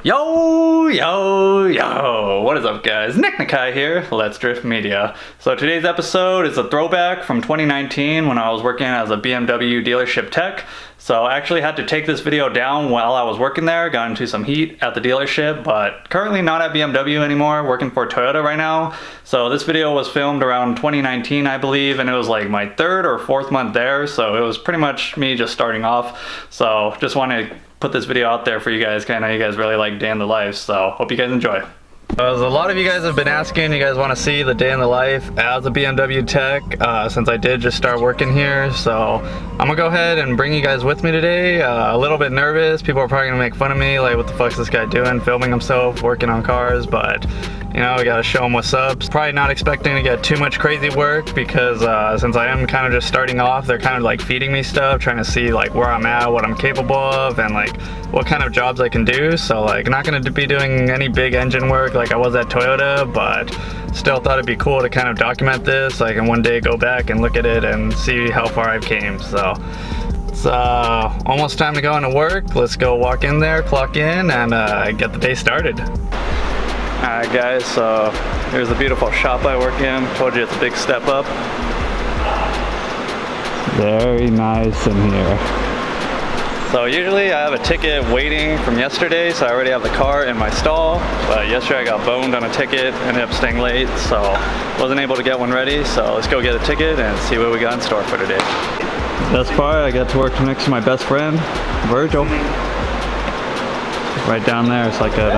Yo, what is up guys? Nick Nakai here, Let's Drift Media. So today's episode is a throwback from 2019 when I was working as a BMW dealership tech. So I actually had to take this video down while I was working there, got into some heat at the dealership, but currently not at BMW anymore, working for Toyota right now. So this video was filmed around 2019 I believe, and it was like my third or fourth month there, so it was pretty much me just starting off. So just wanted to put this video out there for you guys, kind of you guys really like day in the life, so hope you guys enjoy. As a lot of you guys have been asking, you guys want to see the day in the life as a BMW tech, since I did just start working here, so I'm gonna go ahead and bring you guys with me today. A little bit nervous, people are probably gonna make fun of me, like what the fuck's this guy doing, filming himself, working on cars, but you know, we gotta show him what's up. Probably not expecting to get too much crazy work because since I am kind of just starting off, they're kind of like feeding me stuff, trying to see like where I'm at, what I'm capable of, and like what kind of jobs I can do. So like not gonna be doing any big engine work like I was at Toyota, but still thought it'd be cool to kind of document this. I can one day go back and look at it and see how far I've came. So it's almost time to go into work. Let's go walk in there, clock in, and get the day started. Alright guys, so here's the beautiful shop I work in. Told you it's a big step up. Very nice in here. So usually I have a ticket waiting from yesterday, so I already have the car in my stall. But yesterday I got boned on a ticket, ended up staying late, so wasn't able to get one ready. So let's go get a ticket and see what we got in store for today. Best part, I got to work next to my best friend, Virgil. Right down there, so I could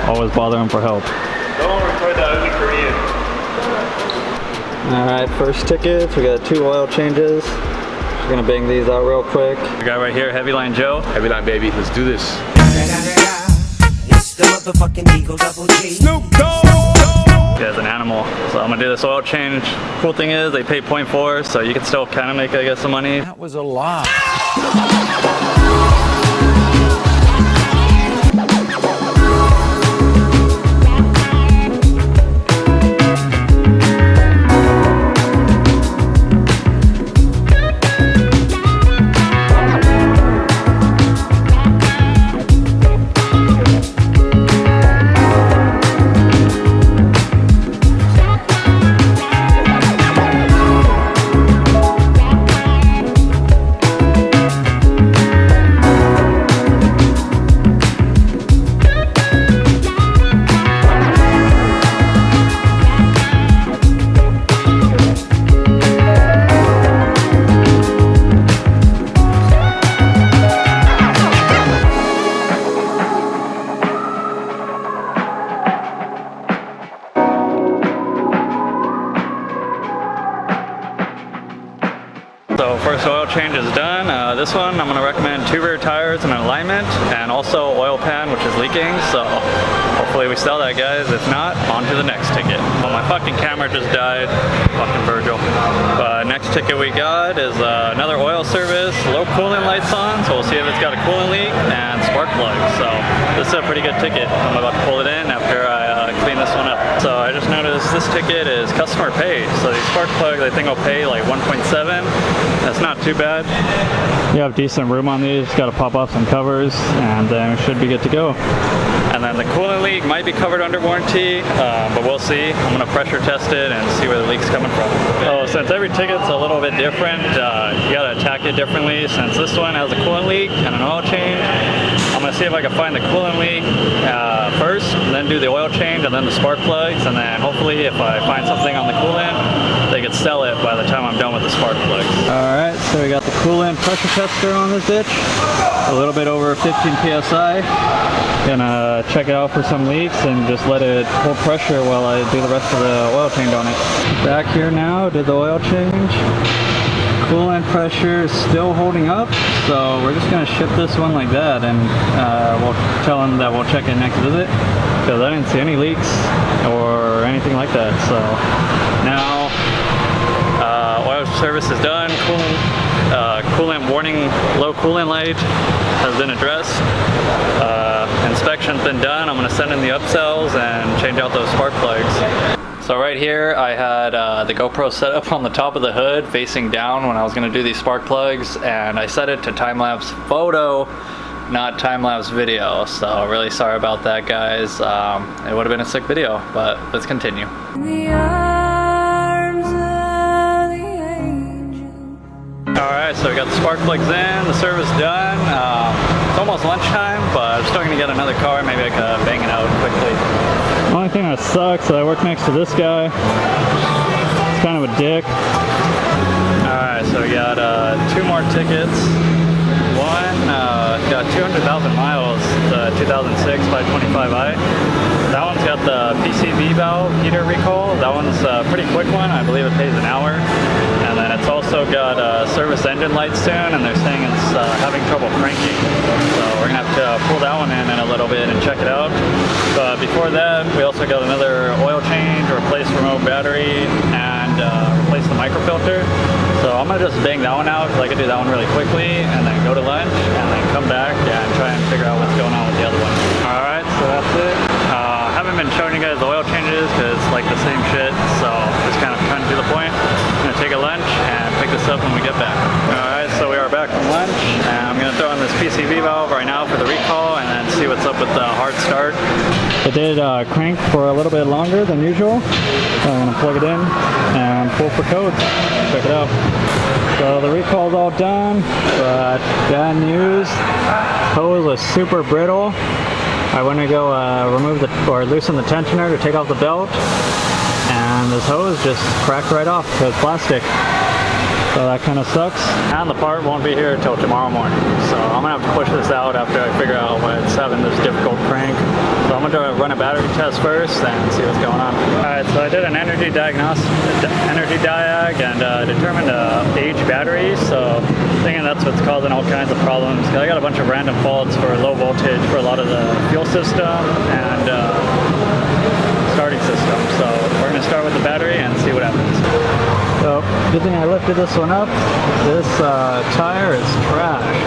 always bother him for help. Don't record that, it'll be Korean. Alright, first tickets, we got 2 oil changes. Just gonna bang these out real quick. We got right here, Heavyline Joe. Heavyline baby, let's do this. It's the motherfucking Eagle Double G. Snoop Dogg! Guy's an animal. So I'm gonna do this oil change. Cool thing is they pay 0.4, so you can still kind of make, I guess, some money. That was a lie. So first oil change is done. This one I'm going to recommend 2 rear tires and an alignment, and also oil pan which is leaking, so hopefully we sell that guys. If not, on to the next ticket. Well, my fucking camera just died, fucking Virgil. But next ticket we got is another oil service, low coolant lights on, so we'll see if it's got a coolant leak, and spark plugs. So this is a pretty good ticket. I'm about to pull it in after I clean this one up. So I just noticed this ticket is customer paid, so these spark plugs I think I'll pay like 1.7. That's not too bad. You have decent room on these, just gotta pop off some covers and then it should be good to go. And then the coolant leak might be covered under warranty, but we'll see. I'm gonna pressure test it and see where the leak's coming from. So since every ticket's a little bit different, you gotta attack it differently. Since this one has a coolant leak and an oil change, I'm gonna see if I can find the coolant leak first, and then do the oil change, and then the spark plugs, and then hopefully if I find something on the coolant, they could sell it by the time I'm done with the spark plugs. Alright, so we got the coolant pressure tester on this bitch. A little bit over 15 PSI. Gonna check it out for some leaks and just let it hold pressure while I do the rest of the oil change on it. Back here now, did the oil change. Coolant pressure is still holding up, so we're just gonna ship this one like that, and we'll tell them that we'll check it next visit, because I didn't see any leaks or anything like that. So now oil service is done. Coolant warning, low coolant light has been addressed. Inspection's been done. I'm gonna send in the upsells and change out those spark plugs. So right here I had the GoPro set up on the top of the hood facing down when I was going to do these spark plugs, and I set it to time-lapse photo not time-lapse video, so really sorry about that, guys. It would have been a sick video, but let's continue. Alright, so we got the spark plugs in, the service done. It's almost lunchtime, but I'm still gonna get another car. Maybe I could bang it out quickly. The only thing that sucks is I work next to this guy. He's kind of a dick. Alright, so we got 2 more tickets. One, got 200,000 miles, the 2006 525i. That one's got the PCV valve heater recall. That one's a pretty quick one. I believe it pays an hour. And then it's also got service engine lights soon, and they're saying it's having trouble cranking. So we're gonna have to pull that one in a little bit and check it out. But before that, we also got another oil change, replace remote battery, and replace the microfilter. So I'm gonna just bang that one out because I can do that one really quickly, and then go to lunch, and then come back and try and figure out what's going on with the other one. All right, so that's it. Haven't been showing you guys the oil changes because it's like the same shit, so just kind of cutting to the point. I'm gonna take a lunch and pick this up when we get back. Alright, so we are back from lunch, and I'm gonna throw in this PCV valve right now for the recall and then see what's up with the hard start. It did crank for a little bit longer than usual, so I'm gonna plug it in and pull for codes. Check it out. So the recall's all done, but bad news, hose was super brittle. I went to go loosen the tensioner to take off the belt, and this hose just cracked right off because it's plastic. So that kind of sucks. And the part won't be here until tomorrow morning. So I'm gonna have to push this out after I figure out why it's having this difficult crank. So I'm gonna run a battery test first and see what's going on. Alright, so I did an energy diag and determined age battery. So I'm thinking that's what's causing all kinds of problems. Cause I got a bunch of random faults for low voltage for a lot of the fuel system and starting system. So we're gonna start with the battery and see what happens. So, good thing I lifted this one up. This tire is trash.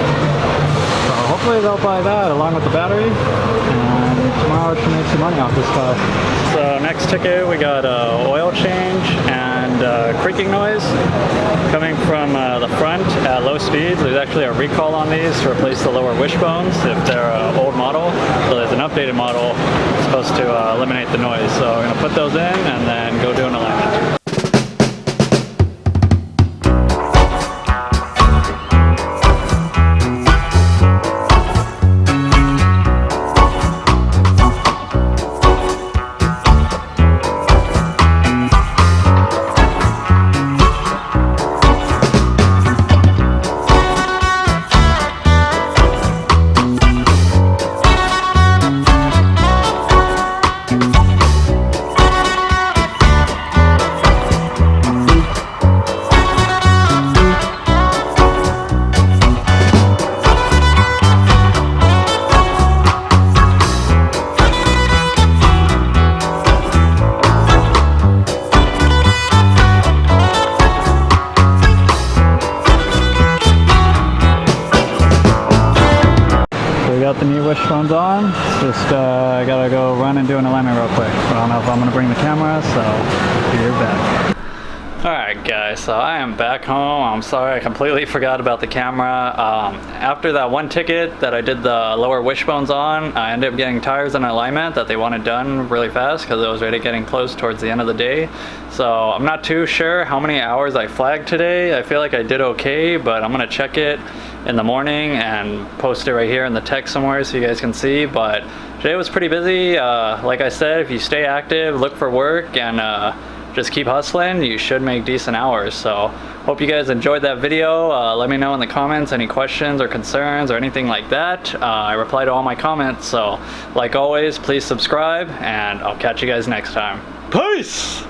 So hopefully they'll buy that along with the battery, and tomorrow I should make some money off this car. So next ticket we got oil change and creaking noise coming from the front at low speeds. There's actually a recall on these to replace the lower wishbones if they're an old model. So there's an updated model supposed to eliminate the noise. So I'm going to put those in and then go do an alignment. Got the new wishbones on. Just gotta go run and do an alignment real quick. I don't know if I'm gonna bring the camera, so be right back. Alright guys, so I am back home. I'm sorry, I completely forgot about the camera. After that one ticket that I did the lower wishbones on, I ended up getting tires in alignment that they wanted done really fast because it was already getting close towards the end of the day. So I'm not too sure how many hours I flagged today. I feel like I did okay, but I'm gonna check it in the morning and post it right here in the text somewhere so you guys can see. But today was pretty busy. Like I said, if you stay active, look for work, and just keep hustling, you should make decent hours. So hope you guys enjoyed that video. Let me know in the comments any questions or concerns or anything like that. I reply to all my comments. So like always, please subscribe, and I'll catch you guys next time. Peace!